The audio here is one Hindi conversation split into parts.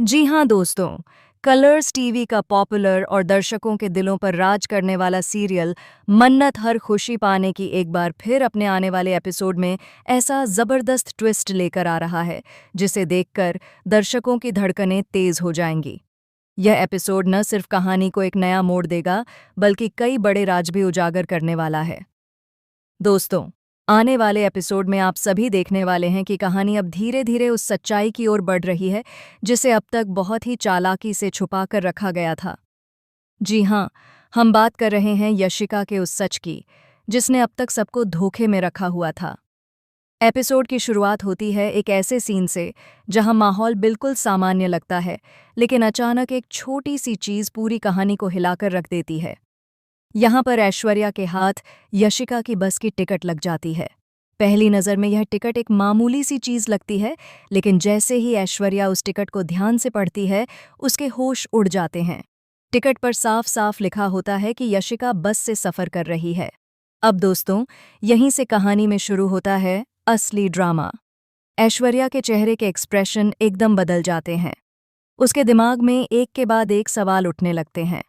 जी हाँ दोस्तों, कलर्स टीवी का पॉपुलर और दर्शकों के दिलों पर राज करने वाला सीरियल मन्नत हर खुशी पाने की एक बार फिर अपने आने वाले एपिसोड में ऐसा जबरदस्त ट्विस्ट लेकर आ रहा है जिसे देखकर दर्शकों की धड़कनें तेज हो जाएंगी। यह एपिसोड न सिर्फ कहानी को एक नया मोड़ देगा बल्कि कई बड़े राज भी उजागर करने वाला है। दोस्तों, आने वाले एपिसोड में आप सभी देखने वाले हैं कि कहानी अब धीरे धीरे उस सच्चाई की ओर बढ़ रही है जिसे अब तक बहुत ही चालाकी से छुपा कर रखा गया था। जी हाँ, हम बात कर रहे हैं यशिका के उस सच की जिसने अब तक सबको धोखे में रखा हुआ था। एपिसोड की शुरुआत होती है एक ऐसे सीन से जहां माहौल बिल्कुल सामान्य लगता है, लेकिन अचानक एक छोटी सी चीज पूरी कहानी को हिलाकर रख देती है। यहाँ पर ऐश्वर्या के हाथ यशिका की बस की टिकट लग जाती है। पहली नज़र में यह टिकट एक मामूली सी चीज़ लगती है, लेकिन जैसे ही ऐश्वर्या उस टिकट को ध्यान से पढ़ती है, उसके होश उड़ जाते हैं। टिकट पर साफ साफ लिखा होता है कि यशिका बस से सफ़र कर रही है। अब दोस्तों, यहीं से कहानी में शुरू होता है असली ड्रामा। ऐश्वर्या के चेहरे के एक्सप्रेशन एकदम बदल जाते हैं। उसके दिमाग में एक के बाद एक सवाल उठने लगते हैं।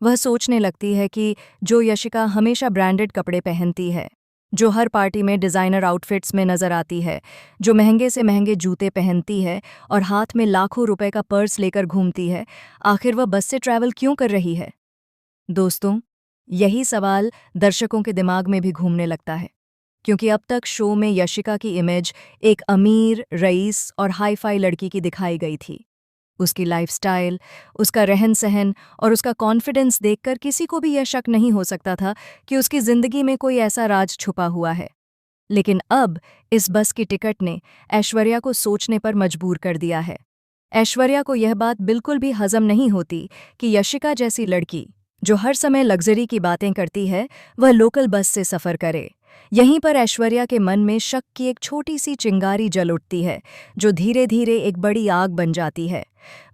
वह सोचने लगती है कि जो यशिका हमेशा ब्रांडेड कपड़े पहनती है, जो हर पार्टी में डिज़ाइनर आउटफिट्स में नज़र आती है, जो महंगे से महंगे जूते पहनती है और हाथ में लाखों रुपए का पर्स लेकर घूमती है, आखिर वह बस से ट्रैवल क्यों कर रही है? दोस्तों, यही सवाल दर्शकों के दिमाग में भी घूमने लगता है, क्योंकि अब तक शो में यशिका की इमेज एक अमीर, रईस और हाई-फाई लड़की की दिखाई गई थी। उसकी लाइफस्टाइल, उसका रहन-सहन और उसका कॉन्फिडेंस देखकर किसी को भी यह शक नहीं हो सकता था कि उसकी ज़िंदगी में कोई ऐसा राज छुपा हुआ है। लेकिन अब इस बस की टिकट ने ऐश्वर्या को सोचने पर मजबूर कर दिया है। ऐश्वर्या को यह बात बिल्कुल भी हज़म नहीं होती कि यशिका जैसी लड़की, जो हर समय लग्जरी की बातें करती है, वह लोकल बस से सफ़र करे। यहीं पर ऐश्वर्या के मन में शक की एक छोटी सी चिंगारी जल उठती है, जो धीरे धीरे एक बड़ी आग बन जाती है।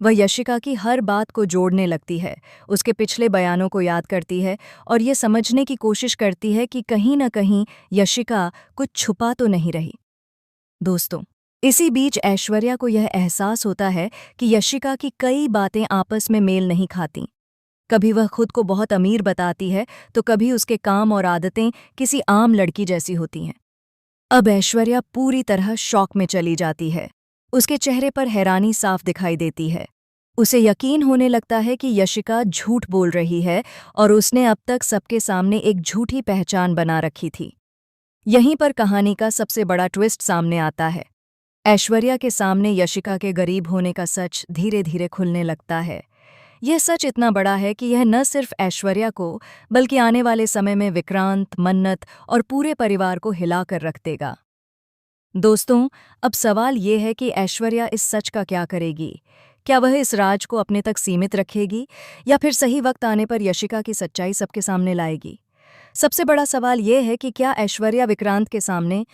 वह यशिका की हर बात को जोड़ने लगती है, उसके पिछले बयानों को याद करती है और ये समझने की कोशिश करती है कि कहीं न कहीं यशिका कुछ छुपा तो नहीं रही। दोस्तों, इसी बीच ऐश्वर्या को यह एहसास होता है कि यशिका की कई बातें आपस में मेल नहीं खातीं। कभी वह खुद को बहुत अमीर बताती है, तो कभी उसके काम और आदतें किसी आम लड़की जैसी होती हैं। अब ऐश्वर्या पूरी तरह शॉक में चली जाती है। उसके चेहरे पर हैरानी साफ दिखाई देती है। उसे यकीन होने लगता है कि यशिका झूठ बोल रही है और उसने अब तक सबके सामने एक झूठी पहचान बना रखी थी। यहीं पर कहानी का सबसे बड़ा ट्विस्ट सामने आता है। ऐश्वर्या के सामने यशिका के गरीब होने का सच धीरे धीरे खुलने लगता है। यह सच इतना बड़ा है कि यह न सिर्फ ऐश्वर्या को बल्कि आने वाले समय में विक्रांत, मन्नत और पूरे परिवार को हिलाकर रख देगा। दोस्तों, अब सवाल ये है कि ऐश्वर्या इस सच का क्या करेगी? क्या वह इस राज को अपने तक सीमित रखेगी या फिर सही वक्त आने पर यशिका की सच्चाई सबके सामने लाएगी? सबसे बड़ा सवाल ये है कि क्या ऐश्वर्या विक्रांत के सामने